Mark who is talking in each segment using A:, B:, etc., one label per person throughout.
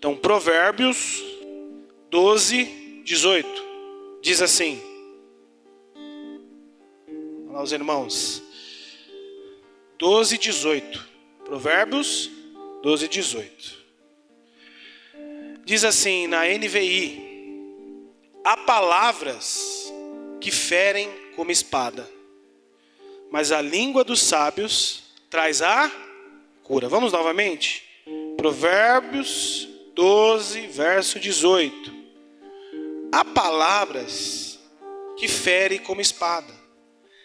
A: Então, Provérbios 12, 18. Diz assim. Olha lá os irmãos. 12, 18. Provérbios 12, 18. Diz assim na NVI: há palavras que ferem como espada, mas a língua dos sábios traz a cura. Vamos novamente? Provérbios 12, verso 18. Há palavras que ferem como espada,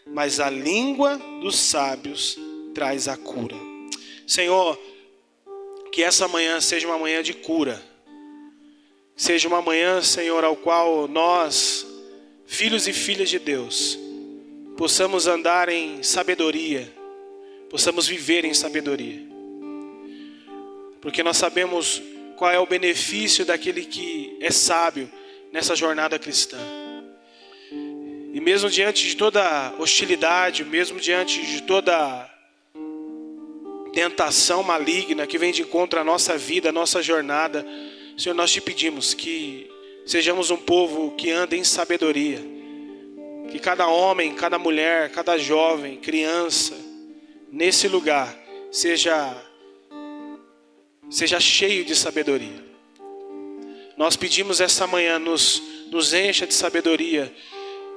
A: mas a língua dos sábios traz a cura. Senhor, que essa manhã seja uma manhã de cura. Seja uma manhã, Senhor, ao qual nós, filhos e filhas de Deus, possamos andar em sabedoria, possamos viver em sabedoria. Porque nós sabemos qual é o benefício daquele que é sábio nessa jornada cristã. E mesmo diante de toda hostilidade, mesmo diante de toda tentação maligna que vem de encontro à nossa vida, à nossa jornada, Senhor, nós te pedimos que sejamos um povo que anda em sabedoria. Que cada homem, cada mulher, cada jovem, criança, nesse lugar, seja cheio de sabedoria. Nós pedimos essa manhã, nos encha de sabedoria.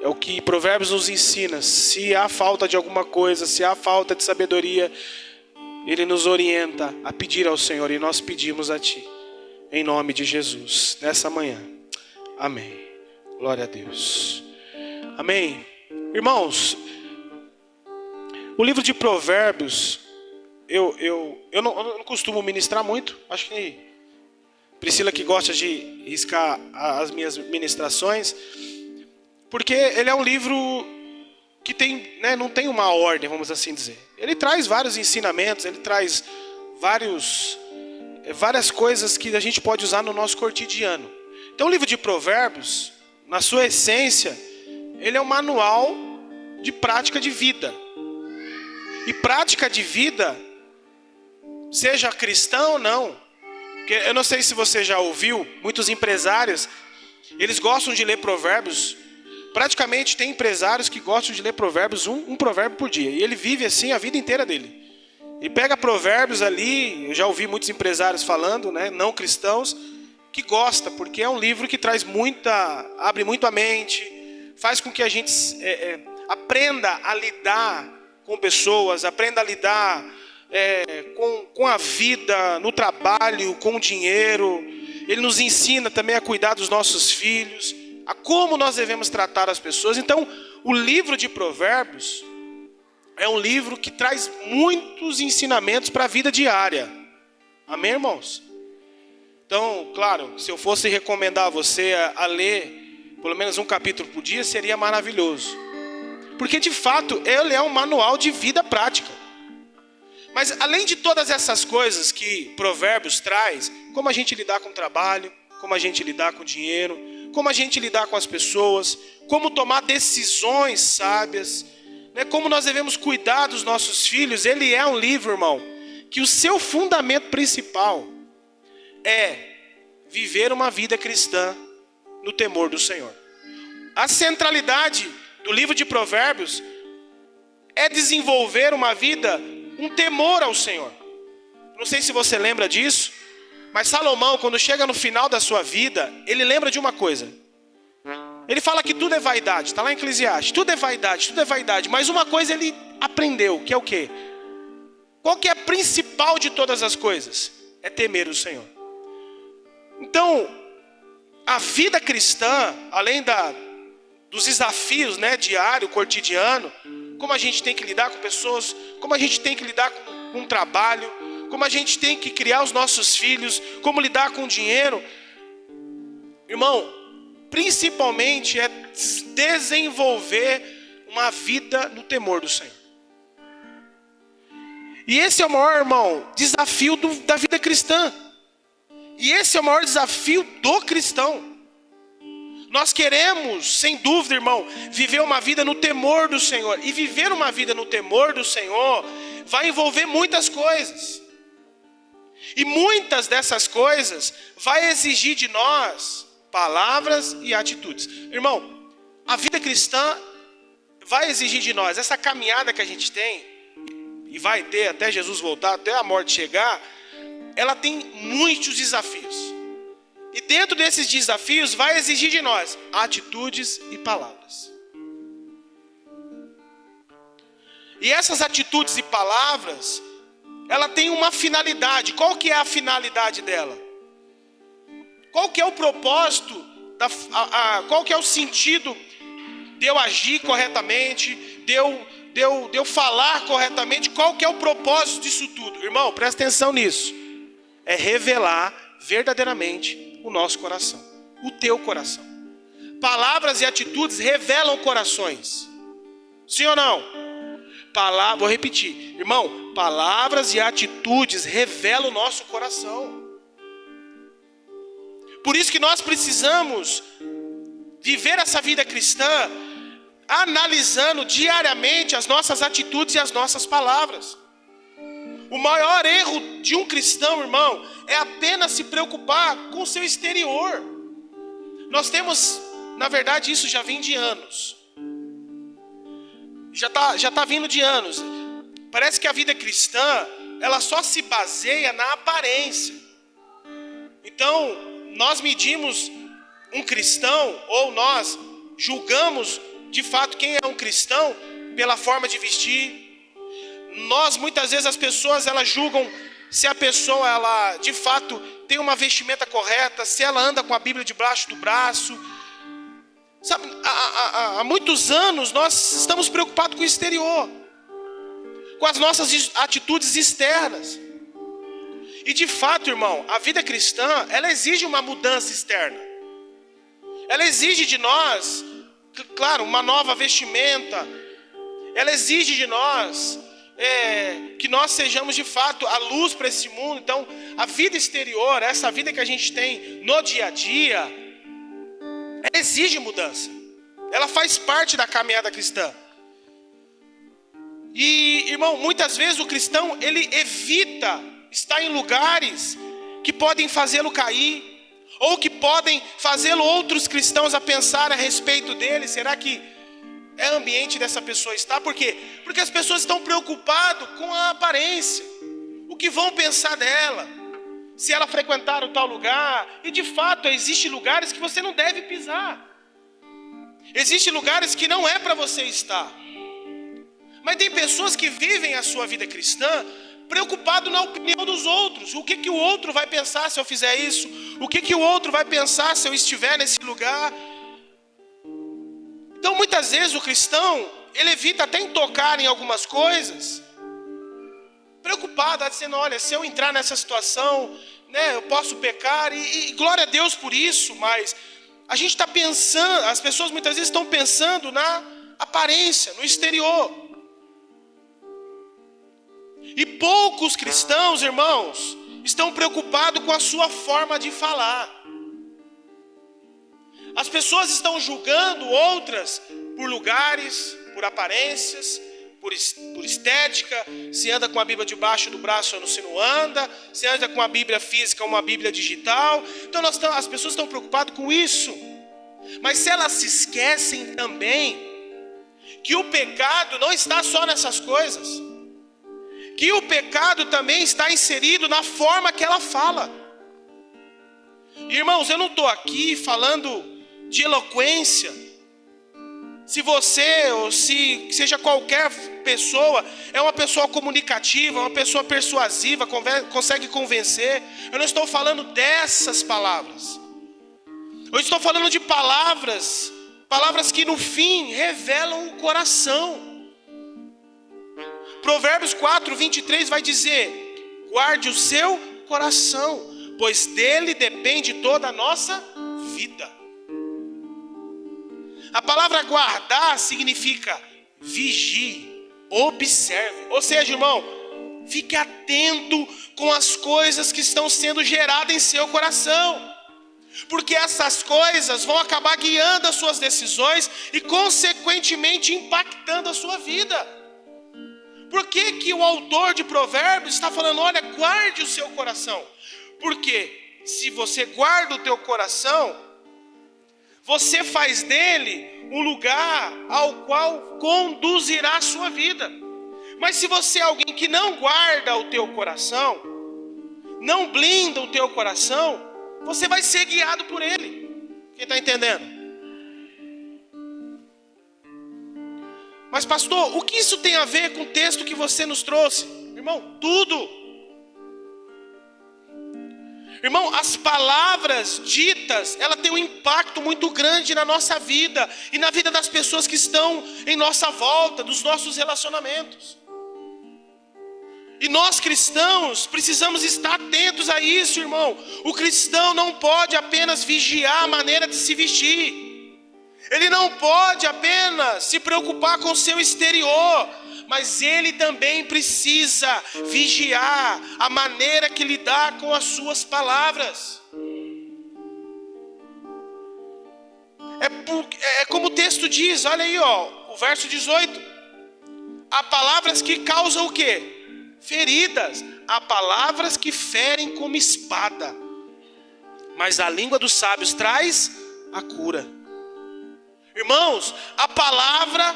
A: É o que Provérbios nos ensina. Se há falta de alguma coisa, se há falta de sabedoria, Ele nos orienta a pedir ao Senhor, e nós pedimos a Ti, em nome de Jesus, nessa manhã. Amém. Glória a Deus. Amém. Irmãos, o livro de Provérbios, eu não costumo ministrar muito. Acho que Priscila que gosta de riscar as minhas ministrações, porque ele é um livro que tem, né, não tem uma ordem, vamos assim dizer. Ele traz vários ensinamentos, ele traz várias coisas que a gente pode usar no nosso cotidiano. Então o livro de Provérbios, na sua essência, ele é um manual de prática de vida. E prática de vida, seja cristão ou não, porque eu não sei se você já ouviu, muitos empresários, eles gostam de ler Provérbios. Praticamente tem empresários que gostam de ler Provérbios, um provérbio por dia. E ele vive assim a vida inteira dele. Ele pega Provérbios ali, eu já ouvi muitos empresários falando, né, não cristãos, que gosta, porque é um livro que traz abre muito a mente, faz com que a gente aprenda a lidar com pessoas, aprenda a lidar com a vida, no trabalho, com o dinheiro. Ele nos ensina também a cuidar dos nossos filhos, a como nós devemos tratar as pessoas. Então, o livro de Provérbios é um livro que traz muitos ensinamentos para a vida diária. Amém, irmãos? Então, claro, se eu fosse recomendar a você a ler pelo menos um capítulo por dia, seria maravilhoso. Porque, de fato, ele é um manual de vida prática. Mas, além de todas essas coisas que Provérbios traz, como a gente lidar com o trabalho, como a gente lidar com o dinheiro, como a gente lidar com as pessoas, como tomar decisões sábias, né, como nós devemos cuidar dos nossos filhos. Ele é um livro, irmão, que o seu fundamento principal é viver uma vida cristã no temor do Senhor. A centralidade do livro de Provérbios é desenvolver uma vida, um temor ao Senhor. Não sei se você lembra disso, mas Salomão, quando chega no final da sua vida, ele lembra de uma coisa. Ele fala que tudo é vaidade, está lá em Eclesiastes, tudo é vaidade, mas uma coisa ele aprendeu, que é o quê? Qual que é a principal de todas as coisas? É temer o Senhor. Então, a vida cristã, além dos desafios, né, diário, cotidiano, como a gente tem que lidar com pessoas, como a gente tem que lidar com o trabalho, como a gente tem que criar os nossos filhos, como lidar com o dinheiro, irmão, principalmente é desenvolver uma vida no temor do Senhor. E esse é o maior, irmão, desafio da vida cristã. E esse é o maior desafio do cristão. Nós queremos, sem dúvida, irmão, viver uma vida no temor do Senhor. E viver uma vida no temor do Senhor vai envolver muitas coisas. E muitas dessas coisas vai exigir de nós palavras e atitudes. Irmão, a vida cristã vai exigir de nós, essa caminhada que a gente tem, e vai ter até Jesus voltar, até a morte chegar, ela tem muitos desafios. E dentro desses desafios vai exigir de nós atitudes e palavras. E essas atitudes e palavras, ela tem uma finalidade. Qual que é a finalidade dela? Qual que é o propósito, qual que é o sentido de eu agir corretamente, de eu falar corretamente? Qual que é o propósito disso tudo? Irmão, presta atenção nisso. É revelar verdadeiramente o nosso coração, o teu coração. Palavras e atitudes revelam corações. Sim ou não? Vou repetir, irmão, palavras e atitudes revelam o nosso coração. Por isso que nós precisamos viver essa vida cristã analisando diariamente as nossas atitudes e as nossas palavras. O maior erro de um cristão, irmão, é apenas se preocupar com o seu exterior. Nós temos, na verdade, isso já vem de anos. Já tá vindo de anos. Parece que a vida cristã, ela só se baseia na aparência. Então, nós medimos um cristão, ou nós julgamos de fato quem é um cristão pela forma de vestir. Nós, muitas vezes, as pessoas, elas julgam se a pessoa, ela de fato tem uma vestimenta correta, se ela anda com a Bíblia debaixo do braço. Sabe, há muitos anos nós estamos preocupados com o exterior, com as nossas atitudes externas. E de fato, irmão, a vida cristã, ela exige uma mudança externa. Ela exige de nós, claro, uma nova vestimenta. Ela exige de nós que nós sejamos de fato a luz para esse mundo. Então, a vida exterior, essa vida que a gente tem no dia a dia, ela exige mudança. Ela faz parte da caminhada cristã. E, irmão, muitas vezes o cristão, ele evita estar em lugares que podem fazê-lo cair, ou que podem fazê-lo outros cristãos a pensar a respeito dele. Será que é ambiente dessa pessoa estar? Por quê? Porque as pessoas estão preocupadas com a aparência, o que vão pensar dela, se ela frequentar o tal lugar. E de fato, existem lugares que você não deve pisar. Existem lugares que não é para você estar. Mas tem pessoas que vivem a sua vida cristã preocupado na opinião dos outros. O que o outro vai pensar se eu fizer isso? O que o outro vai pensar se eu estiver nesse lugar? Então, muitas vezes o cristão, ele evita até em tocar em algumas coisas, preocupado, dizendo, olha, se eu entrar nessa situação, né, eu posso pecar, e glória a Deus por isso. Mas a gente está pensando, as pessoas muitas vezes estão pensando na aparência, no exterior. E poucos cristãos, irmãos, estão preocupados com a sua forma de falar. As pessoas estão julgando outras por lugares, por aparências, por estética. Se anda com a Bíblia debaixo do braço ou se não anda. Se anda com a Bíblia física ou uma Bíblia digital. Então as pessoas estão preocupadas com isso. Mas se elas se esquecem também que o pecado não está só nessas coisas, que o pecado também está inserido na forma que ela fala. Irmãos, eu não estou aqui falando de eloquência. Se você, ou se seja qualquer pessoa, é uma pessoa comunicativa, uma pessoa persuasiva, consegue convencer, eu não estou falando dessas palavras. Eu estou falando de palavras que no fim revelam o coração. Provérbios 4, 23 vai dizer: guarde o seu coração, pois dele depende toda a nossa vida. A palavra guardar significa vigie, observe. Ou seja, irmão, fique atento com as coisas que estão sendo geradas em seu coração, porque essas coisas vão acabar guiando as suas decisões e consequentemente impactando a sua vida. Por que o autor de Provérbios está falando, olha, guarde o seu coração? Porque se você guarda o teu coração, você faz dele um lugar ao qual conduzirá a sua vida. Mas se você é alguém que não guarda o teu coração, não blinda o teu coração, você vai ser guiado por ele. Quem está entendendo? Mas pastor, o que isso tem a ver com o texto que você nos trouxe? Irmão, tudo. Irmão, as palavras ditas, ela tem um impacto muito grande na nossa vida e na vida das pessoas que estão em nossa volta, dos nossos relacionamentos. E nós cristãos precisamos estar atentos a isso, irmão. O cristão não pode apenas vigiar a maneira de se vestir. Ele não pode apenas se preocupar com o seu exterior, mas ele também precisa vigiar a maneira que lidar com as suas palavras. É como o texto diz, olha aí, ó, o verso 18. Há palavras que causam o quê? Feridas. Há palavras que ferem como espada, mas a língua dos sábios traz a cura. Irmãos, a palavra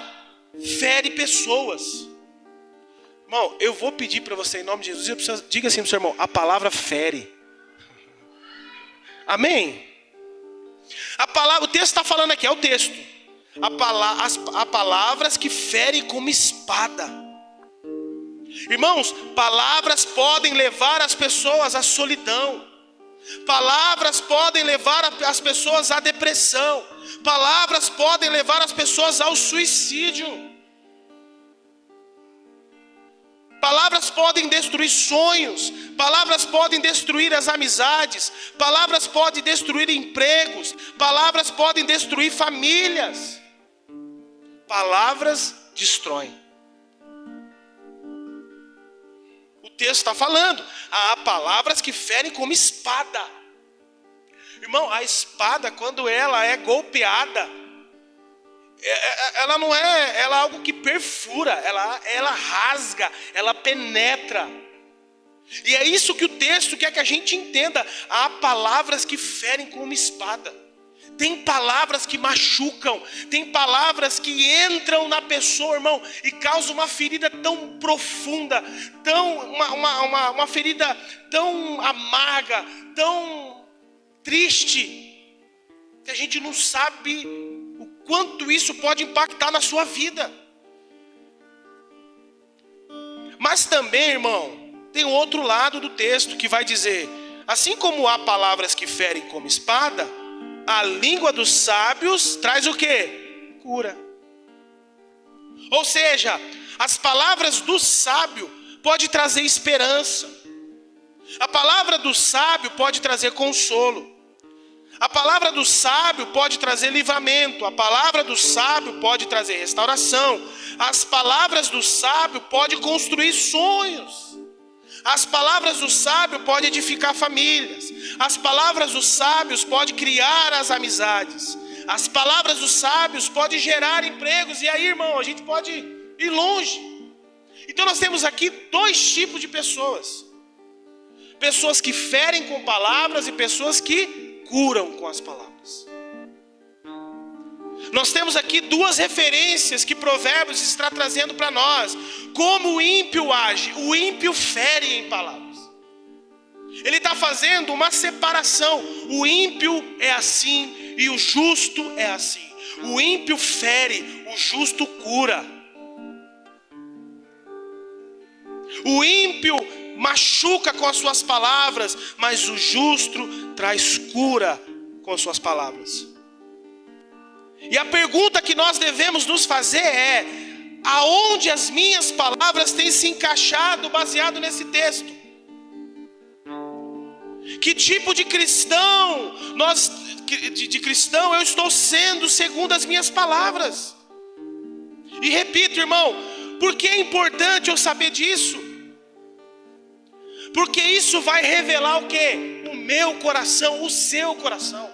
A: fere pessoas. Irmão, eu vou pedir para você em nome de Jesus, diga assim para o seu irmão, a palavra fere. Amém? O texto está falando aqui, é o texto. Há palavras que ferem como espada. Irmãos, palavras podem levar as pessoas à solidão. Palavras podem levar as pessoas à depressão. Palavras podem levar as pessoas ao suicídio. Palavras podem destruir sonhos. Palavras podem destruir as amizades. Palavras podem destruir empregos. Palavras podem destruir famílias. Palavras destroem. O texto está falando, há palavras que ferem como espada. Irmão, a espada, quando ela é golpeada, ela não é, ela é algo que perfura, ela rasga, ela penetra. E é isso que o texto quer que a gente entenda. Há palavras que ferem como espada. Tem palavras que machucam, tem palavras que entram na pessoa, irmão, e causam uma ferida tão profunda, uma ferida tão amarga, tão triste, que a gente não sabe o quanto isso pode impactar na sua vida. Mas também, irmão, tem um outro lado do texto que vai dizer, assim como há palavras que ferem como espada, a língua dos sábios traz o quê? Cura. Ou seja, as palavras do sábio pode trazer esperança. A palavra do sábio pode trazer consolo. A palavra do sábio pode trazer livramento. A palavra do sábio pode trazer restauração. As palavras do sábio podem construir sonhos. As palavras do sábio podem edificar famílias. As palavras dos sábios podem criar as amizades. As palavras dos sábios podem gerar empregos. E aí, irmão, a gente pode ir longe. Então nós temos aqui dois tipos de pessoas. Pessoas que ferem com palavras e pessoas que curam com as palavras. Nós temos aqui duas referências que Provérbios está trazendo para nós. Como o ímpio age. O ímpio fere em palavras. Ele está fazendo uma separação. O ímpio é assim e o justo é assim. O ímpio fere, o justo cura. O ímpio machuca com as suas palavras, mas o justo traz cura com as suas palavras. E a pergunta que nós devemos nos fazer é: aonde as minhas palavras têm se encaixado baseado nesse texto? Que tipo de cristão de cristão eu estou sendo segundo as minhas palavras? E repito, irmão, por que é importante eu saber disso? Porque isso vai revelar o quê? O meu coração, o seu coração.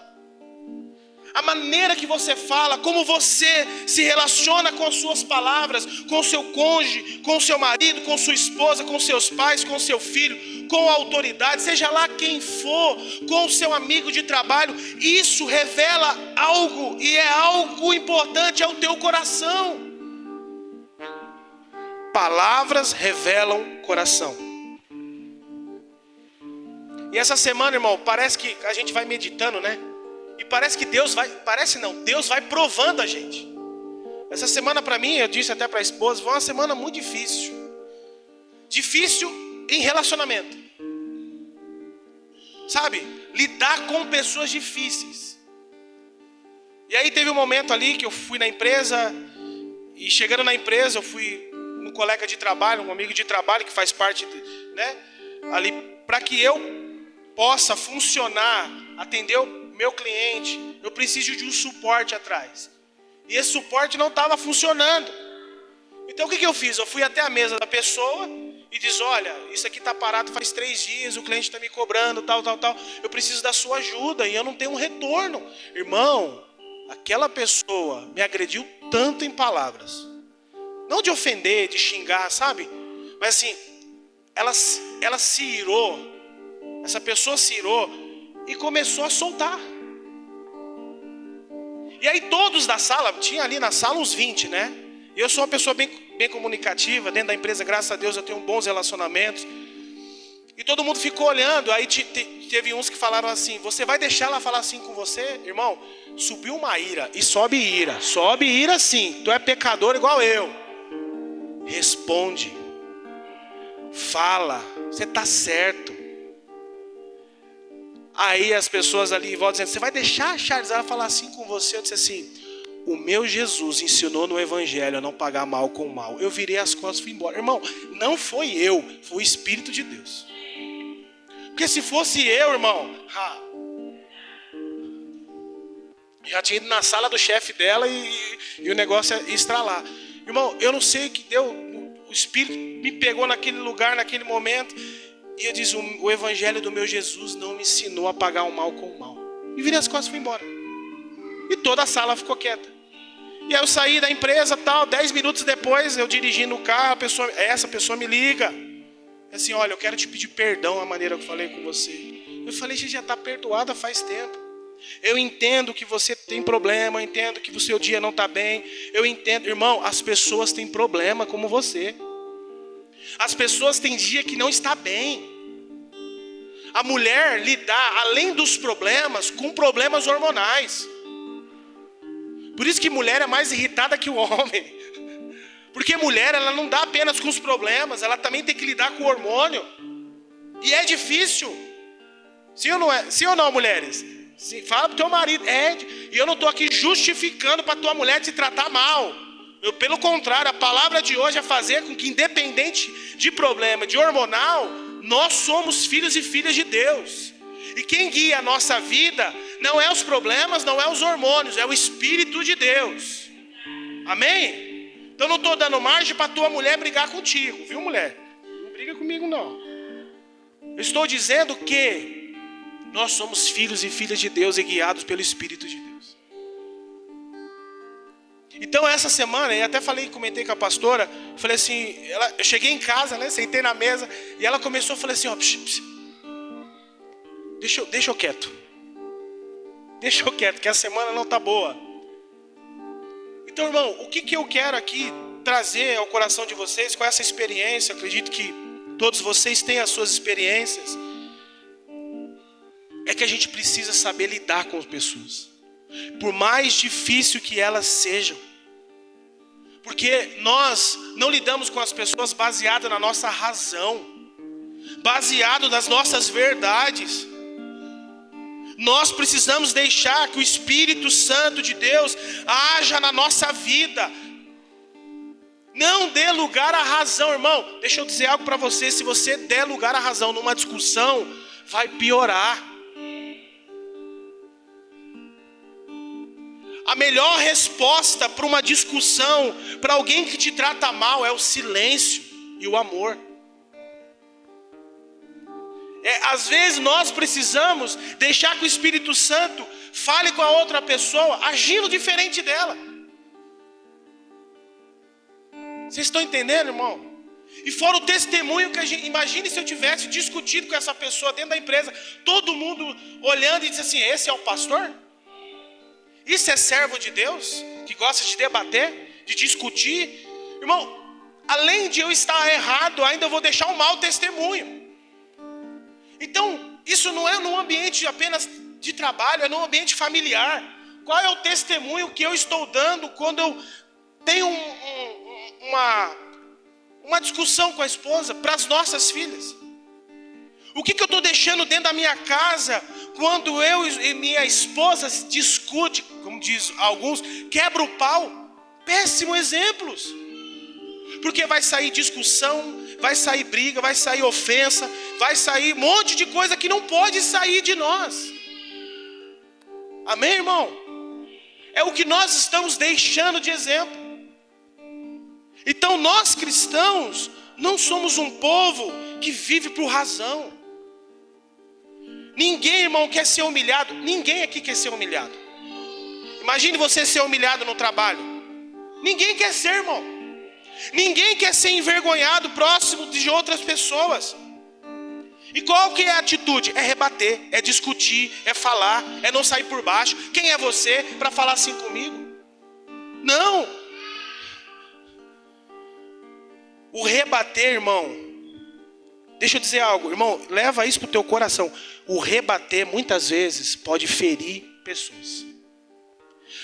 A: A maneira que você fala, como você se relaciona com as suas palavras, com o seu cônjuge, com o seu marido, com sua esposa, com seus pais, com seu filho, com a autoridade, seja lá quem for, com o seu amigo de trabalho, isso revela algo e é algo importante ao teu coração. Palavras revelam coração. E essa semana, irmão, parece que a gente vai meditando, né? E parece que Deus vai provando a gente. Essa semana para mim, eu disse até para a esposa, foi uma semana muito difícil. Difícil em relacionamento. Sabe? Lidar com pessoas difíceis. E aí teve um momento ali que eu fui na empresa, e chegando na empresa, eu fui um colega de trabalho, um amigo de trabalho que faz parte, né? Ali, para que eu possa funcionar, atender o meu cliente, eu preciso de um suporte atrás. E esse suporte não estava funcionando. Então o que eu fiz? Eu fui até a mesa da pessoa e disse, olha, isso aqui está parado faz 3 dias, o cliente está me cobrando, tal. Eu preciso da sua ajuda e eu não tenho um retorno. Irmão, aquela pessoa me agrediu tanto em palavras. Não de ofender, de xingar, sabe? Mas assim, ela se irou. Essa pessoa se irou e começou a soltar. E aí todos da sala, tinha ali na sala uns 20, né? E eu sou uma pessoa bem comunicativa, dentro da empresa, graças a Deus eu tenho bons relacionamentos. E todo mundo ficou olhando, aí teve uns que falaram assim, você vai deixar ela falar assim com você? Irmão, subiu uma ira, e sobe ira sim, tu é pecador igual eu. Responde, fala, você está certo. Aí as pessoas ali em volta dizendo, você vai deixar a Charles ela falar assim com você? Eu disse assim, o meu Jesus ensinou no Evangelho a não pagar mal com mal. Eu virei as costas e fui embora. Irmão, não foi eu, foi o Espírito de Deus. Porque se fosse eu, irmão, já tinha ido na sala do chefe dela e o negócio ia estralar. Irmão, eu não sei o que deu, o Espírito me pegou naquele lugar, naquele momento. E eu disse, o Evangelho do meu Jesus não me ensinou a pagar o mal com o mal. E virei as costas e fui embora. E toda a sala ficou quieta. E aí eu saí da empresa, 10 minutos depois, eu dirigindo o carro, essa pessoa me liga. Assim, olha, eu quero te pedir perdão a maneira que eu falei com você. Eu falei, você já está perdoada faz tempo. Eu entendo que você tem problema, eu entendo que o seu dia não está bem. Eu entendo, irmão, as pessoas têm problema como você. As pessoas têm dia que não está bem. A mulher lidar, além dos problemas, com problemas hormonais. Por isso que mulher é mais irritada que o homem. Porque mulher, ela não dá apenas com os problemas, ela também tem que lidar com o hormônio. E é difícil. Sim ou não é? Sim ou não, mulheres? Sim, fala pro teu marido. E eu não estou aqui justificando para tua mulher te tratar mal. Pelo contrário, a palavra de hoje é fazer com que, independente de problema, de hormonal, nós somos filhos e filhas de Deus. E quem guia a nossa vida não é os problemas, não é os hormônios, é o Espírito de Deus. Amém? Então não estou dando margem para tua mulher brigar contigo, viu, mulher? Não briga comigo, não. Eu estou dizendo que nós somos filhos e filhas de Deus e guiados pelo Espírito de Deus. Então essa semana, eu até comentei com a pastora, falei assim, eu cheguei em casa, né, sentei na mesa, e ela começou a falar assim, ó, deixa eu quieto, que a semana não está boa. Então, irmão, o que eu quero aqui trazer ao coração de vocês, com essa experiência, eu acredito que todos vocês têm as suas experiências, é que a gente precisa saber lidar com as pessoas. Por mais difícil que elas sejam. Porque nós não lidamos com as pessoas baseado na nossa razão. Baseado nas nossas verdades. Nós precisamos deixar que o Espírito Santo de Deus haja na nossa vida. Não dê lugar à razão, irmão. Deixa eu dizer algo para você. Se você der lugar à razão numa discussão, vai piorar. A melhor resposta para uma discussão, para alguém que te trata mal, é o silêncio e o amor. Às vezes nós precisamos deixar que o Espírito Santo fale com a outra pessoa agindo diferente dela. Vocês estão entendendo, irmão? E fora o testemunho que a gente... Imagine se eu tivesse discutido com essa pessoa dentro da empresa, todo mundo olhando e disse assim: esse é o pastor? Isso é servo de Deus? Que gosta de debater, de discutir? Irmão, além de eu estar errado, ainda eu vou deixar um mau testemunho. Então, isso não é num ambiente apenas de trabalho, é num ambiente familiar. Qual é o testemunho que eu estou dando quando eu tenho uma discussão com a esposa para as nossas filhas? O que eu estou deixando dentro da minha casa quando eu e minha esposa discute, como diz alguns, quebra o pau? Péssimos exemplos. Porque vai sair discussão, vai sair briga, vai sair ofensa, vai sair um monte de coisa que não pode sair de nós. Amém, irmão? É o que nós estamos deixando de exemplo. Então nós cristãos não somos um povo que vive por razão. Ninguém, irmão, quer ser humilhado. Ninguém aqui quer ser humilhado. Imagine você ser humilhado no trabalho. Ninguém quer ser, irmão. Ninguém quer ser envergonhado próximo de outras pessoas. E qual que é a atitude? É rebater, é discutir, é falar, é não sair por baixo. Quem é você para falar assim comigo? Não. O rebater, irmão, deixa eu dizer algo, irmão, leva isso para o teu coração. O rebater muitas vezes pode ferir pessoas.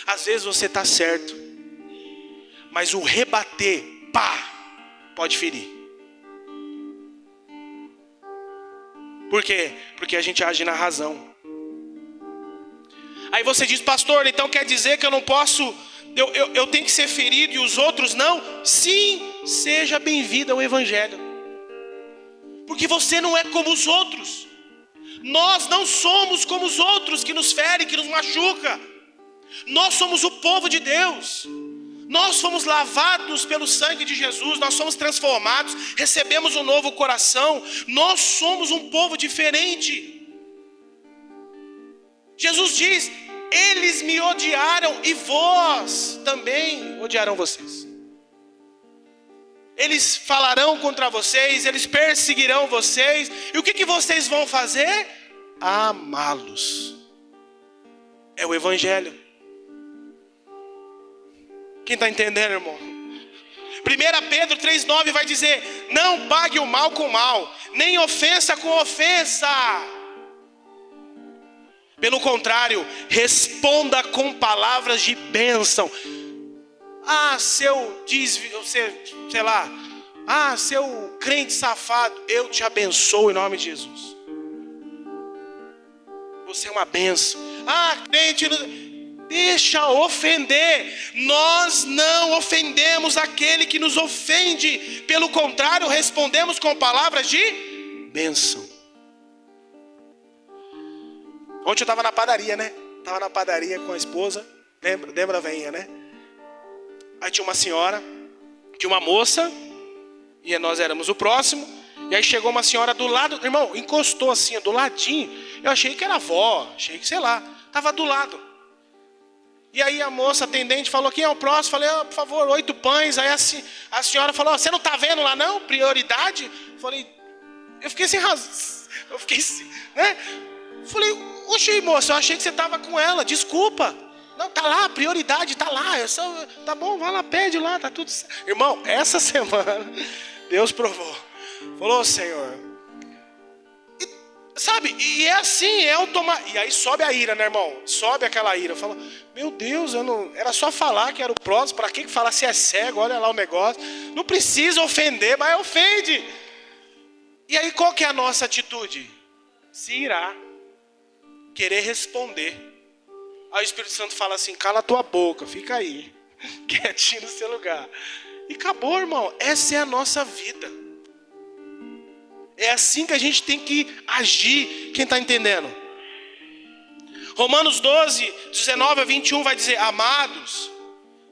A: Às vezes você está certo, mas o rebater, pode ferir. Por quê? Porque a gente age na razão. Aí você diz: pastor, então quer dizer que eu não posso, eu tenho que ser ferido e os outros não? Sim, seja bem-vindo ao Evangelho. Porque você não é como os outros. Nós não somos como os outros que nos ferem, que nos machuca. Nós somos o povo de Deus. Nós fomos lavados pelo sangue de Jesus. Nós somos transformados, recebemos um novo coração. Nós somos um povo diferente. Jesus diz: eles me odiaram e vós também odiarão vocês. Eles falarão contra vocês, eles perseguirão vocês. E o que vocês vão fazer? Amá-los. É o Evangelho. Quem está entendendo, irmão? 1 Pedro 3,9 vai dizer: não pague o mal com mal, nem ofensa com ofensa. Pelo contrário, responda com palavras de bênção. Seu crente safado, eu te abençoo em nome de Jesus. Você é uma bênção. Crente, deixa ofender. Nós não ofendemos aquele que nos ofende. Pelo contrário, respondemos com palavras de bênção. Ontem eu estava na padaria, né? Estava na padaria com a esposa. Lembra a veinha, né? Aí tinha uma senhora, tinha uma moça, e nós éramos o próximo. E aí chegou uma senhora do lado, irmão, encostou assim, do ladinho. Eu achei que era avó, achei que, sei lá, estava do lado. E aí a moça atendente falou: quem é o próximo? Falei: por favor, 8 pães. Aí a senhora falou: você não está vendo lá não? Prioridade? Eu fiquei sem razão. Eu fiquei assim, né? Falei: oxe, moça, eu achei que você estava com ela, desculpa. Não, tá lá, prioridade, tá lá. Tá bom, vai lá, pede lá, tá tudo certo. Irmão, essa semana Deus provou. Falou: Senhor. Sabe, e é assim, é automático. E aí sobe a ira, né, irmão? Sobe aquela ira. Fala: meu Deus, era só falar que era o próximo. Para que falar se é cego? Olha lá o negócio. Não precisa ofender, mas ofende. E aí qual que é a nossa atitude? Se irar. Querer responder. Aí o Espírito Santo fala assim: cala a tua boca, fica aí, quietinho no seu lugar. E acabou, irmão. Essa é a nossa vida. É assim que a gente tem que agir. Quem está entendendo? Romanos 12, 19 a 21 vai dizer: amados,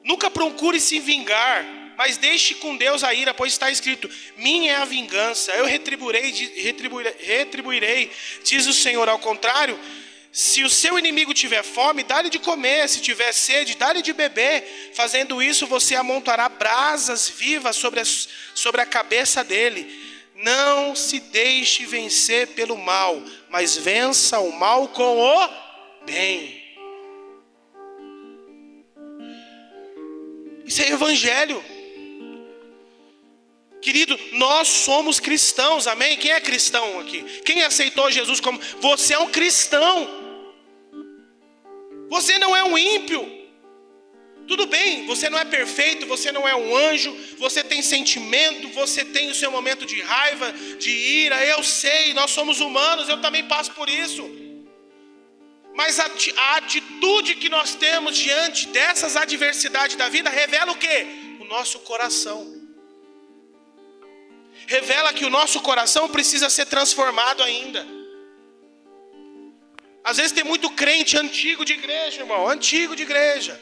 A: nunca procure se vingar, mas deixe com Deus a ira, pois está escrito: minha é a vingança, eu retribuirei, diz o Senhor. Ao contrário, Se o seu inimigo tiver fome, dá-lhe de comer. Se tiver sede, dá-lhe de beber. Fazendo isso, você amontoará brasas vivas sobre a cabeça dele. Não se deixe vencer pelo mal, mas vença o mal com o bem. Isso é evangelho. Querido, nós somos cristãos, amém? Quem é cristão aqui? Quem aceitou Jesus como... Você é um cristão. Você não é um ímpio. Tudo bem, você não é perfeito, você não é um anjo, você tem sentimento, você tem o seu momento de raiva, de ira, eu sei, nós somos humanos, eu também passo por isso. Mas a atitude que nós temos diante dessas adversidades da vida revela o quê? O nosso coração. Revela que o nosso coração precisa ser transformado ainda. Às vezes tem muito crente antigo de igreja, irmão, antigo de igreja.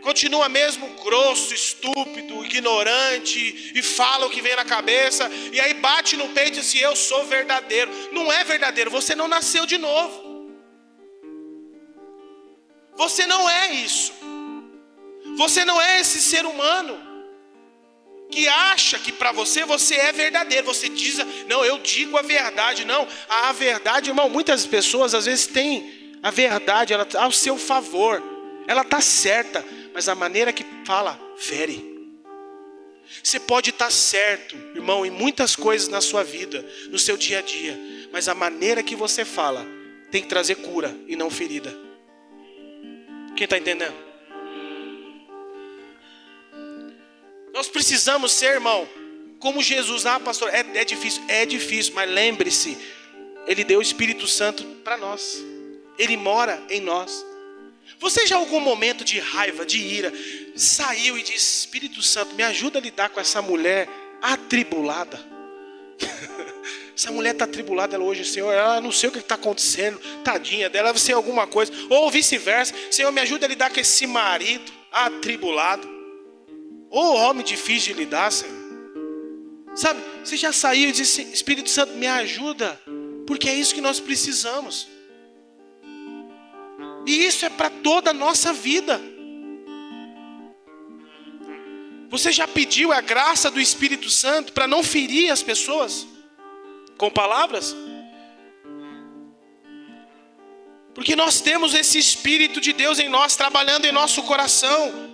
A: Continua mesmo grosso, estúpido, ignorante, e fala o que vem na cabeça, e aí bate no peito e diz assim, eu sou verdadeiro. Não é verdadeiro, você não nasceu de novo. Você não é isso. Você não é esse ser humano que acha que para você é verdadeiro. Você diz, não, eu digo a verdade. Não, a verdade, irmão, muitas pessoas às vezes têm a verdade ela ao seu favor. Ela está certa, mas a maneira que fala, fere. Você pode estar certo, irmão, em muitas coisas na sua vida, no seu dia a dia, mas a maneira que você fala tem que trazer cura e não ferida. Quem está entendendo? Nós precisamos ser, irmão, como Jesus. Ah, pastor, é difícil, mas lembre-se, Ele deu o Espírito Santo para nós. Ele mora em nós. Você já em algum momento de raiva, de ira, saiu e disse, Espírito Santo, me ajuda a lidar com essa mulher atribulada. Essa mulher está atribulada, ela hoje, Senhor, ela não sei o que está acontecendo, tadinha dela, deve ser alguma coisa. Ou vice-versa, Senhor, me ajuda a lidar com esse marido atribulado. Ou homem difícil de lidar, Senhor. Sabe, você já saiu e disse, Espírito Santo, me ajuda, porque é isso que nós precisamos. E isso é para toda a nossa vida. Você já pediu a graça do Espírito Santo para não ferir as pessoas com palavras? Porque nós temos esse Espírito de Deus em nós, trabalhando em nosso coração.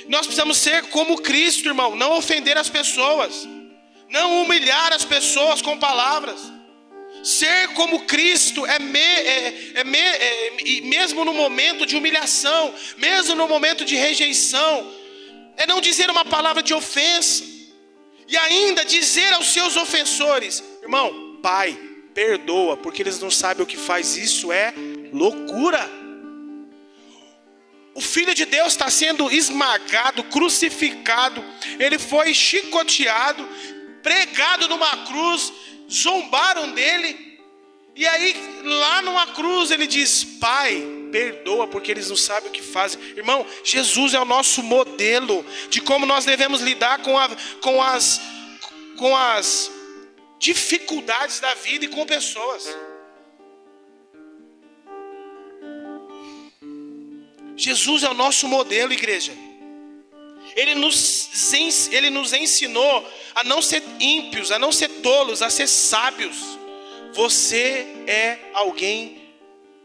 A: Nós precisamos ser como Cristo, irmão, não ofender as pessoas, não humilhar as pessoas com palavras. Ser como Cristo mesmo no momento de humilhação, mesmo no momento de rejeição, é não dizer uma palavra de ofensa, e ainda dizer aos seus ofensores, irmão, Pai, perdoa, porque eles não sabem o que faz. Isso é loucura. O Filho de Deus está sendo esmagado, crucificado, ele foi chicoteado, pregado numa cruz, zombaram dele, e aí lá numa cruz ele diz, Pai, perdoa, porque eles não sabem o que fazem. Irmão, Jesus é o nosso modelo de como nós devemos lidar com as dificuldades da vida e com pessoas. Jesus é o nosso modelo, igreja. Ele nos ensinou a não ser ímpios, a não ser tolos, a ser sábios. Você é alguém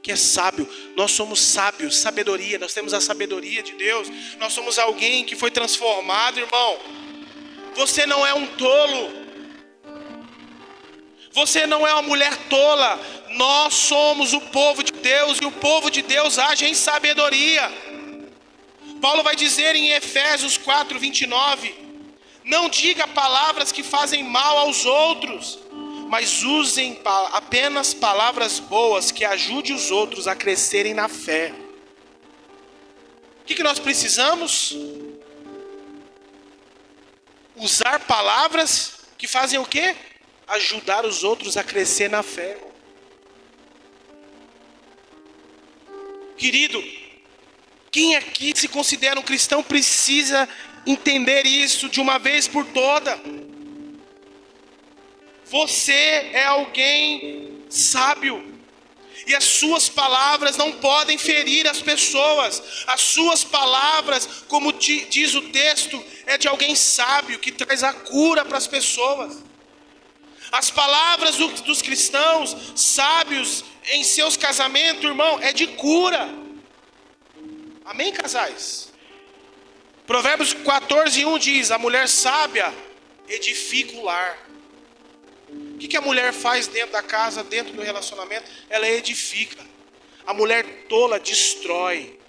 A: que é sábio. Nós somos sábios, sabedoria. Nós temos a sabedoria de Deus. Nós somos alguém que foi transformado, irmão. Você não é um tolo. Você não é uma mulher tola. Nós somos o povo de Deus, e o povo de Deus age em sabedoria. Paulo vai dizer em Efésios 4:29, não diga palavras que fazem mal aos outros, mas usem apenas palavras boas que ajudem os outros a crescerem na fé. O que nós precisamos? Usar palavras que fazem o quê? Ajudar os outros a crescer na fé. Querido, quem aqui se considera um cristão precisa entender isso de uma vez por toda. Você é alguém sábio. E as suas palavras não podem ferir as pessoas. As suas palavras, como diz o texto, é de alguém sábio que traz a cura para as pessoas. As palavras dos cristãos sábios em seus casamentos, irmão, é de cura. Amém, casais? Provérbios 14:1 diz: a mulher sábia edifica o lar. O que a mulher faz dentro da casa, dentro do relacionamento? Ela edifica. A mulher tola destrói.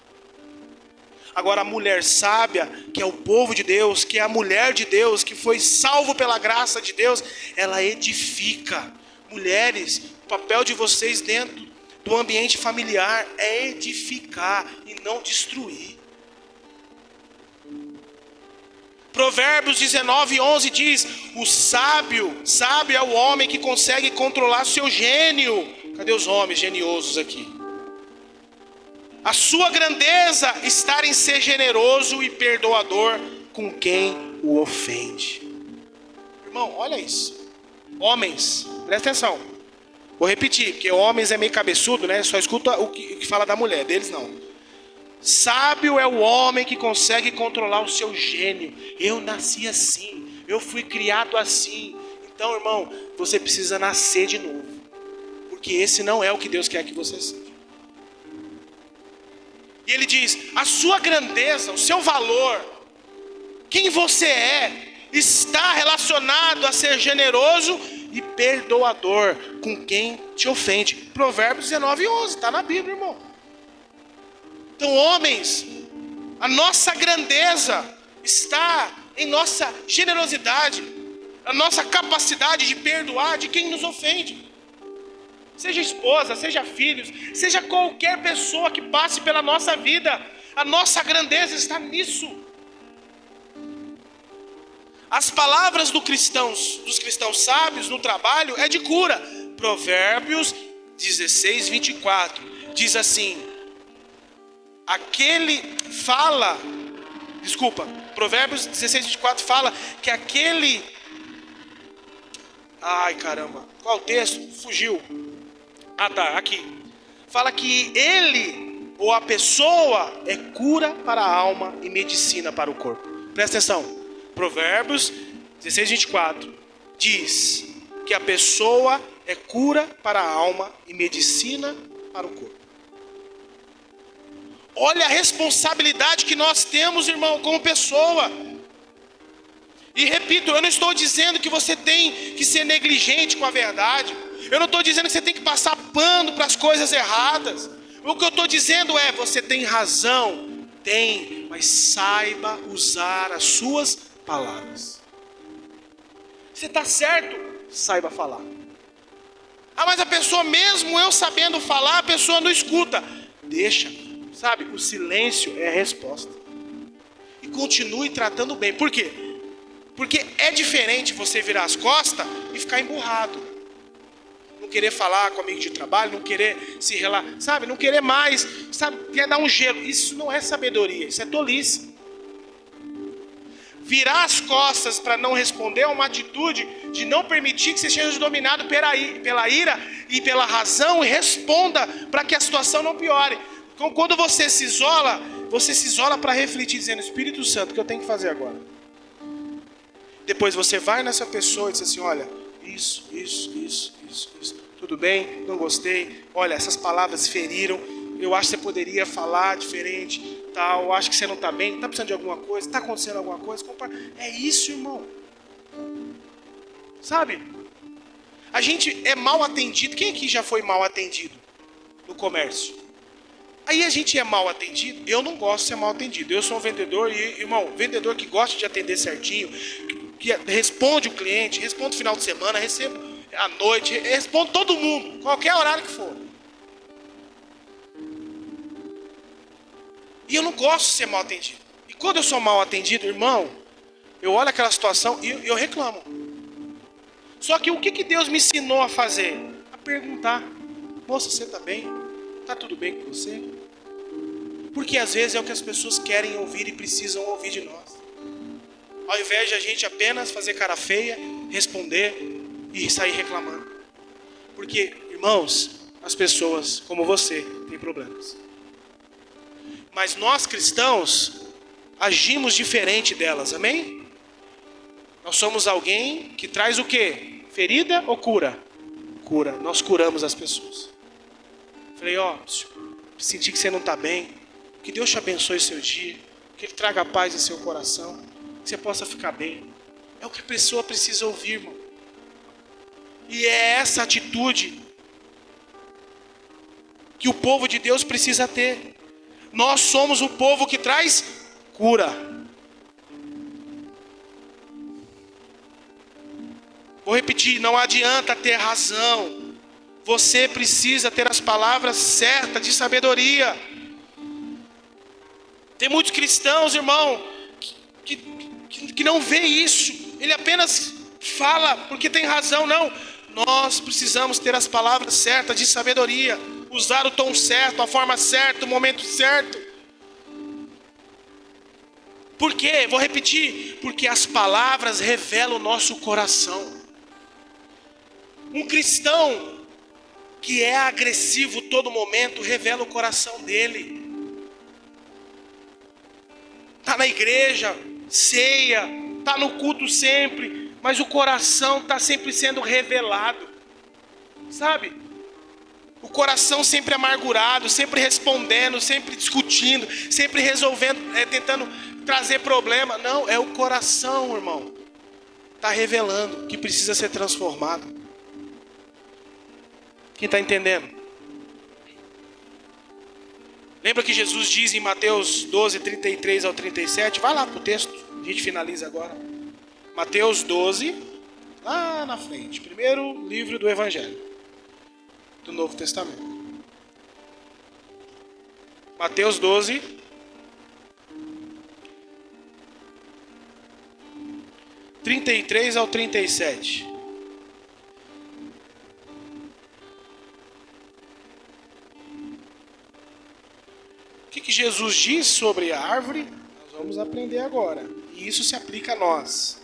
A: Agora a mulher sábia, que é o povo de Deus, que é a mulher de Deus, que foi salvo pela graça de Deus, ela edifica. Mulheres, o papel de vocês dentro do ambiente familiar é edificar e não destruir. Provérbios 19:11 diz: o sábio é o homem que consegue controlar seu gênio. Cadê os homens geniosos aqui? A sua grandeza está em ser generoso e perdoador com quem o ofende. Irmão, olha isso. Homens, presta atenção. Vou repetir, porque homens é meio cabeçudo, né? Só escuta o que fala da mulher, deles não. Sábio é o homem que consegue controlar o seu gênio. Eu nasci assim, eu fui criado assim. Então, irmão, você precisa nascer de novo, porque esse não é o que Deus quer que você seja. E ele diz: a sua grandeza, o seu valor, quem você é, está relacionado a ser generoso e perdoador com quem te ofende. Provérbios 19:11, está na Bíblia, irmão. Então, homens, a nossa grandeza está em nossa generosidade, a nossa capacidade de perdoar de quem nos ofende. Seja esposa, seja filhos, seja qualquer pessoa que passe pela nossa vida, a nossa grandeza está nisso. As palavras dos cristãos sábios no trabalho é de cura. Provérbios 16:24 diz assim: Provérbios 16:24 fala que aquele... Ai, caramba, qual o texto? Fugiu. Ah, tá, aqui. Fala que ele, ou a pessoa, é cura para a alma e medicina para o corpo. Presta atenção. Provérbios 16:24 diz que a pessoa é cura para a alma e medicina para o corpo. Olha a responsabilidade que nós temos, irmão, como pessoa. E repito, eu não estou dizendo que você tem que ser negligente com a verdade. Eu não estou dizendo que você tem que passar pano para as coisas erradas. O que eu estou dizendo é: você tem razão, tem, mas saiba usar as suas palavras. Você está certo, saiba falar. Ah, mas a pessoa, mesmo eu sabendo falar, a pessoa não escuta. Deixa, sabe, o silêncio é a resposta. E continue tratando bem. Por quê? Porque é diferente você virar as costas e ficar emburrado. Não querer falar com amigo de trabalho, não querer se relacionar, sabe? Não querer mais, sabe? Quer dar um gelo. Isso não é sabedoria, isso é tolice. Virar as costas para não responder é uma atitude de não permitir que você seja dominado pela ira e pela razão, e responda para que a situação não piore. Então, quando você se isola para refletir, dizendo: Espírito Santo, o que eu tenho que fazer agora? Depois você vai nessa pessoa e diz assim: olha, isso. Tudo bem, não gostei. Olha, essas palavras feriram. Eu acho que você poderia falar diferente. Tal. Eu acho que você não está bem. Está precisando de alguma coisa? Está acontecendo alguma coisa? É isso, irmão. Sabe? A gente é mal atendido. Quem aqui já foi mal atendido no comércio? Aí a gente é mal atendido. Eu não gosto de ser mal atendido. Eu sou um vendedor e, irmão, vendedor que gosta de atender certinho, que responde o cliente, responde no final de semana, recebo à noite, responde todo mundo, qualquer horário que for. E eu não gosto de ser mal atendido. E quando eu sou mal atendido, irmão, eu olho aquela situação e eu reclamo. Só que o que Deus me ensinou a fazer? A perguntar: moça, você está bem? Está tudo bem com você? Porque às vezes é o que as pessoas querem ouvir e precisam ouvir de nós. Ao invés de a gente apenas fazer cara feia, responder e sair reclamando. Porque, irmãos, as pessoas como você têm problemas. Mas nós cristãos agimos diferente delas, amém? Nós somos alguém que traz o quê? Ferida ou cura? Cura, nós curamos as pessoas. Falei, senti que você não está bem, que Deus te abençoe o seu dia, que Ele traga paz em seu coração, que você possa ficar bem. É o que a pessoa precisa ouvir, irmão. E é essa atitude que o povo de Deus precisa ter. Nós somos o povo que traz cura. Vou repetir, não adianta ter razão. Você precisa ter as palavras certas de sabedoria. Tem muitos cristãos, irmão, que não vê isso. Ele apenas fala porque tem razão. Não, nós precisamos ter as palavras certas de sabedoria. Usar o tom certo, a forma certa, o momento certo. Por quê? Vou repetir. Porque as palavras revelam o nosso coração. Um cristão que é agressivo todo momento revela o coração dele. Está na igreja, ceia, está no culto sempre, mas o coração está sempre sendo revelado, sabe? O coração sempre amargurado, sempre respondendo, sempre discutindo, sempre resolvendo, tentando trazer problema. Não, é o coração, irmão. Está revelando que precisa ser transformado. Quem está entendendo? Lembra que Jesus diz em Mateus 12, 33 ao 37? Vai lá para o texto, a gente finaliza agora. Mateus 12, lá na frente. Primeiro livro do Evangelho, do Novo Testamento. Mateus 12, 33 ao 37. O que Jesus diz sobre a árvore? Nós vamos aprender agora. E isso se aplica a nós.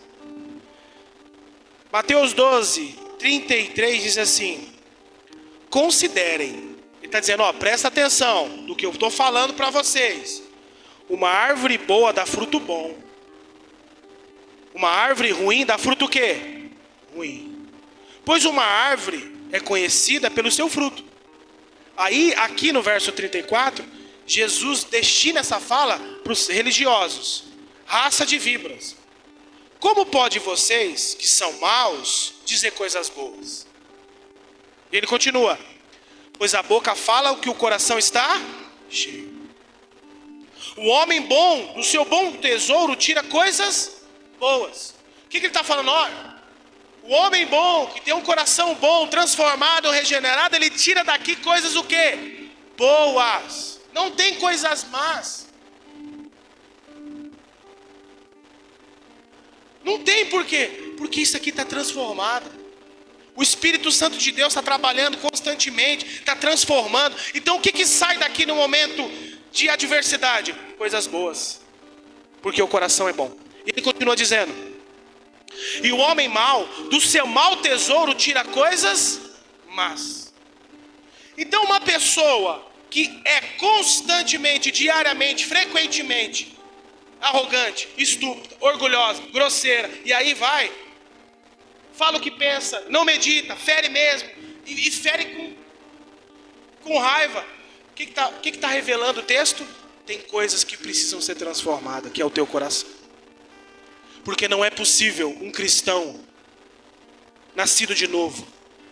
A: Mateus 12, 33 diz assim: considerem. Ele está dizendo, presta atenção do que eu estou falando para vocês. Uma árvore boa dá fruto bom. Uma árvore ruim dá fruto o quê? Ruim. Pois uma árvore é conhecida pelo seu fruto. Aí, aqui no verso 34... Jesus destina essa fala para os religiosos. Raça de víboras. Como pode vocês, que são maus, dizer coisas boas? E ele continua. Pois a boca fala o que o coração está cheio. O homem bom, do seu bom tesouro, tira coisas boas. O que ele está falando? Olha, o homem bom, que tem um coração bom, transformado, regenerado, ele tira daqui coisas o quê? Boas. Não tem coisas más. Não tem por quê? Porque isso aqui está transformado. O Espírito Santo de Deus está trabalhando constantemente, está transformando. Então o que sai daqui no momento de adversidade? Coisas boas. Porque o coração é bom. E ele continua dizendo: e o homem mau, do seu mau tesouro, tira coisas más. Então uma pessoa que é constantemente, diariamente, frequentemente arrogante, estúpida, orgulhosa, grosseira, e aí vai, fala o que pensa, não medita, fere mesmo, e fere com raiva. O que está revelando o texto? Tem coisas que precisam ser transformadas, que é o teu coração. Porque não é possível um cristão nascido de novo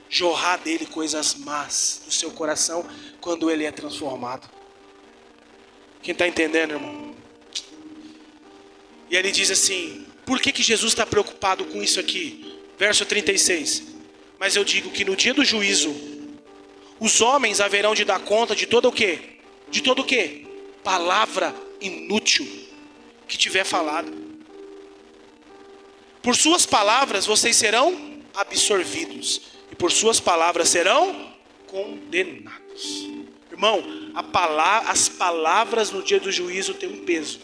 A: jorrar dele coisas más do seu coração quando ele é transformado. Quem está entendendo, irmão? E ele diz assim: por que Jesus está preocupado com isso aqui? Verso 36. Mas eu digo que no dia do juízo, os homens haverão de dar conta de todo o quê? De todo o quê? Palavra inútil que tiver falado. Por suas palavras vocês serão absorvidos, e por suas palavras serão condenados. Irmão, as palavras no dia do juízo têm um peso.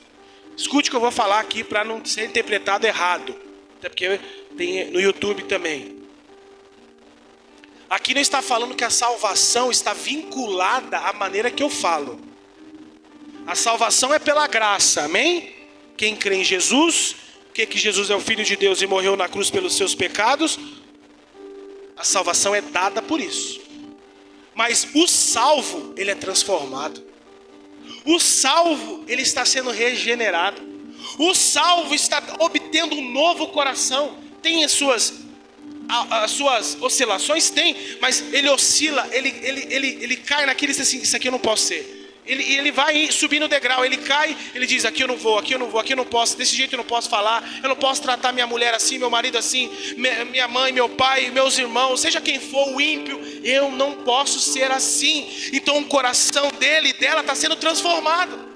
A: Escute o que eu vou falar aqui para não ser interpretado errado. Até porque tem no YouTube também. Aqui não está falando que a salvação está vinculada à maneira que eu falo. A salvação é pela graça, amém? Quem crê em Jesus, que Jesus é o Filho de Deus e morreu na cruz pelos seus pecados, a salvação é dada por isso. Mas o salvo, ele é transformado. O salvo, ele está sendo regenerado. O salvo está obtendo um novo coração. Tem as suas oscilações? Tem, mas ele oscila, ele cai naquele assim, isso aqui eu não posso ser. Ele vai subindo o degrau, ele cai, ele diz, aqui eu não vou, aqui eu não vou, aqui eu não posso, desse jeito eu não posso falar, eu não posso tratar minha mulher assim, meu marido assim, minha mãe, meu pai, meus irmãos, seja quem for, o ímpio, eu não posso ser assim. Então o coração dele e dela está sendo transformado.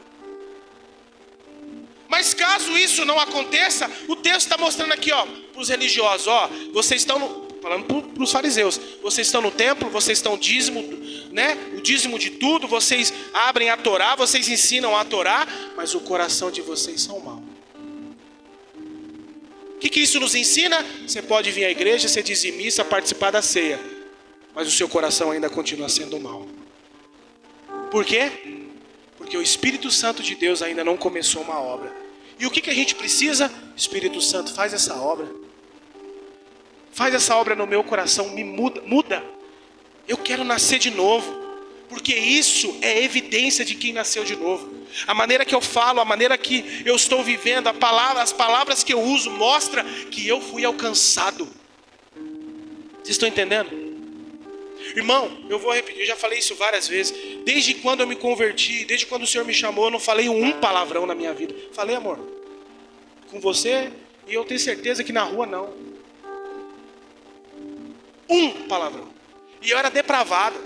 A: Mas caso isso não aconteça, o texto está mostrando aqui, ó, para os religiosos, ó, vocês estão falando para os fariseus, vocês estão no templo, vocês estão dízimo, né? O dízimo de tudo, vocês abrem a Torá, vocês ensinam a Torá, mas o coração de vocês são mau. O que isso nos ensina? Você pode vir à igreja, ser dizimista, participar da ceia, mas o seu coração ainda continua sendo mau. Por quê? Porque o Espírito Santo de Deus ainda não começou uma obra. E o que a gente precisa? Espírito Santo, faz essa obra. Faz essa obra no meu coração, me muda. Eu quero nascer de novo. Porque isso é evidência de quem nasceu de novo. A maneira que eu falo, a maneira que eu estou vivendo, as palavras que eu uso, mostra que eu fui alcançado. Vocês estão entendendo? Irmão, eu vou repetir, eu já falei isso várias vezes. Desde quando eu me converti, desde quando o Senhor me chamou, eu não falei um palavrão na minha vida. Falei, amor, com você, e eu tenho certeza que na rua não. Um palavrão. E eu era depravado.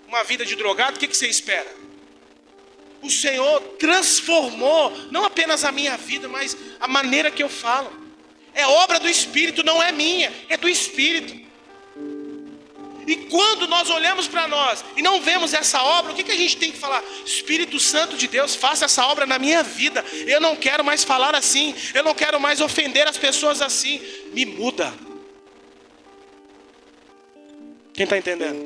A: Uma vida de drogado, o que você espera? O Senhor transformou, não apenas a minha vida, mas a maneira que eu falo. É obra do Espírito, não é minha, é do Espírito. E quando nós olhamos para nós e não vemos essa obra, o que a gente tem que falar? Espírito Santo de Deus, faça essa obra na minha vida. Eu não quero mais falar assim, eu não quero mais ofender as pessoas assim. Me muda. Quem está entendendo?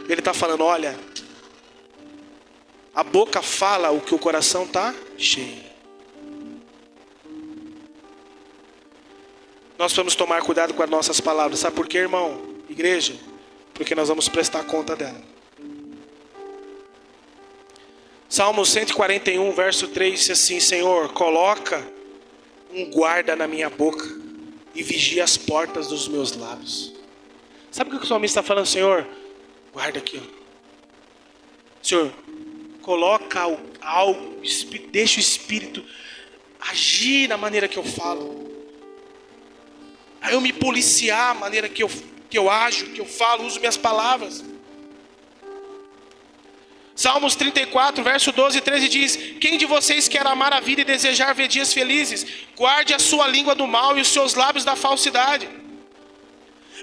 A: Ele está falando, olha, a boca fala o que o coração está cheio. Nós vamos tomar cuidado com as nossas palavras. Sabe por quê, irmão? Igreja? Porque nós vamos prestar conta dela. Salmo 141, verso 3 diz assim: Senhor, coloca um guarda na minha boca e vigia as portas dos meus lábios. Sabe o que o salmista está falando? Senhor, guarda aqui, ó. Senhor, coloca algo, deixa o Espírito agir na maneira que eu falo. Aí eu me policiar a maneira que eu ajo, que eu falo, uso minhas palavras. Salmos 34, verso 12 e 13 diz: quem de vocês quer amar a vida e desejar ver dias felizes? Guarde a sua língua do mal e os seus lábios da falsidade.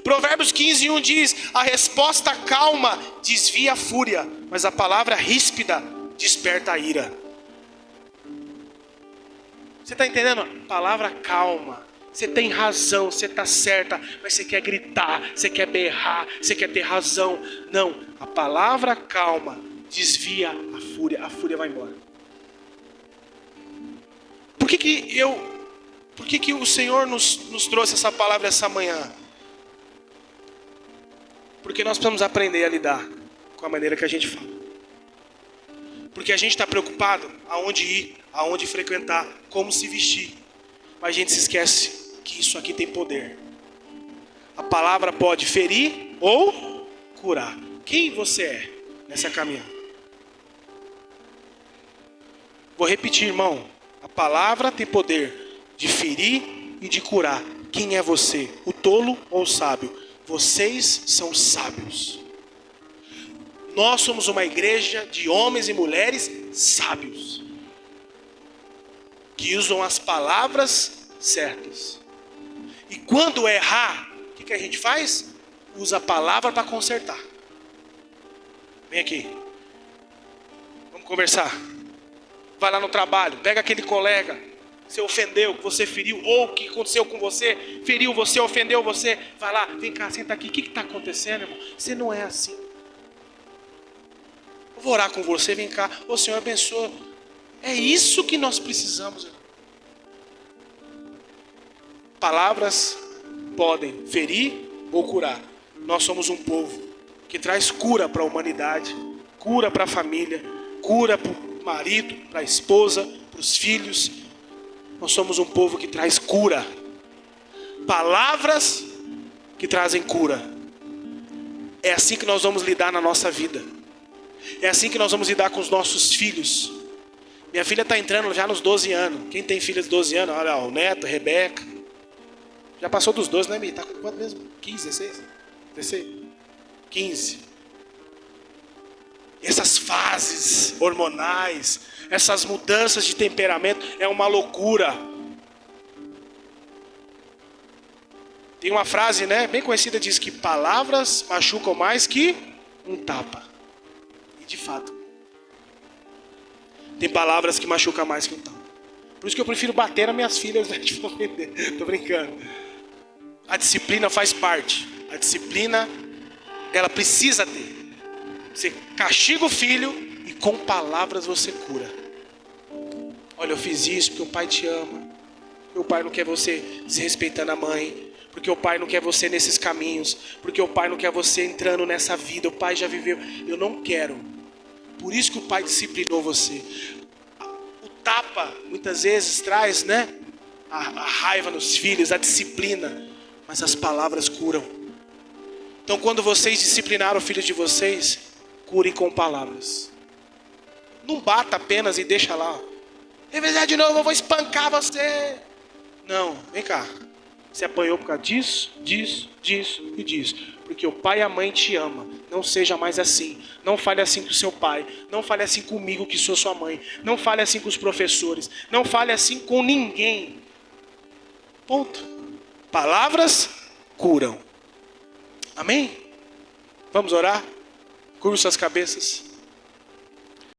A: Provérbios 15, 1 diz: a resposta calma desvia a fúria, mas a palavra ríspida desperta a ira. Você está entendendo? Palavra calma. Você tem razão, você está certa, mas você quer gritar, você quer berrar, você quer ter razão. Não, a palavra calma desvia a fúria vai embora. Por que o Senhor nos trouxe essa palavra essa manhã? Porque nós precisamos aprender a lidar com a maneira que a gente fala. Porque a gente está preocupado aonde ir, aonde frequentar, como se vestir. Mas a gente se esquece que isso aqui tem poder. A palavra pode ferir ou curar. Quem você é nessa caminhada? Vou repetir, irmão. A palavra tem poder de ferir e de curar. Quem é você? O tolo ou o sábio? Vocês são sábios. Nós somos uma igreja de homens e mulheres sábios, que usam as palavras certas. E quando errar, o que a gente faz? Usa a palavra para consertar. Vem aqui. Vamos conversar. Vai lá no trabalho, pega aquele colega. você ofendeu, que você feriu, ou o que aconteceu com você, feriu você, ofendeu você, vai lá, vem cá, senta aqui, o que está acontecendo, irmão? Você não é assim. Eu vou orar com você, vem cá, ô Senhor, abençoa. É isso que nós precisamos, irmão. Palavras podem ferir ou curar. Nós somos um povo que traz cura para a humanidade, cura para a família, cura para o marido, para a esposa, para os filhos. Nós somos um povo que traz cura. Palavras que trazem cura. É assim que nós vamos lidar na nossa vida. É assim que nós vamos lidar com os nossos filhos. Minha filha está entrando já nos 12 anos. Quem tem filha de 12 anos? Olha, o Neto, a Rebeca. Já passou dos 12, né, Mi? Está com quanto mesmo? 15, 16? 16? 15. Essas fases hormonais, essas mudanças de temperamento, é uma loucura. Tem uma frase, né, bem conhecida, diz que palavras machucam mais que um tapa. E de fato, tem palavras que machucam mais que um tapa. Por isso que eu prefiro bater nas minhas filhas, né, de ofender. Tô brincando. A disciplina faz parte. A disciplina, ela precisa ter. Você castiga o filho e com palavras você cura. Olha, eu fiz isso porque o pai te ama. Porque o pai não quer você desrespeitando a mãe. Porque o pai não quer você nesses caminhos. Porque o pai não quer você entrando nessa vida. O pai já viveu. Eu não quero. Por isso que o pai disciplinou você. O tapa muitas vezes traz, né, a raiva nos filhos, a disciplina. Mas as palavras curam. Então quando vocês disciplinaram o filho de vocês, curem com palavras. Não bata apenas e deixa lá. Revezar de novo, eu vou espancar você. Não, vem cá. Você apanhou por causa disso, disso, disso e disso. Porque o pai e a mãe te amam. Não seja mais assim. Não fale assim com o seu pai. Não fale assim comigo que sou sua mãe. Não fale assim com os professores. Não fale assim com ninguém. Ponto. Palavras curam. Amém? Vamos orar? Curva suas cabeças.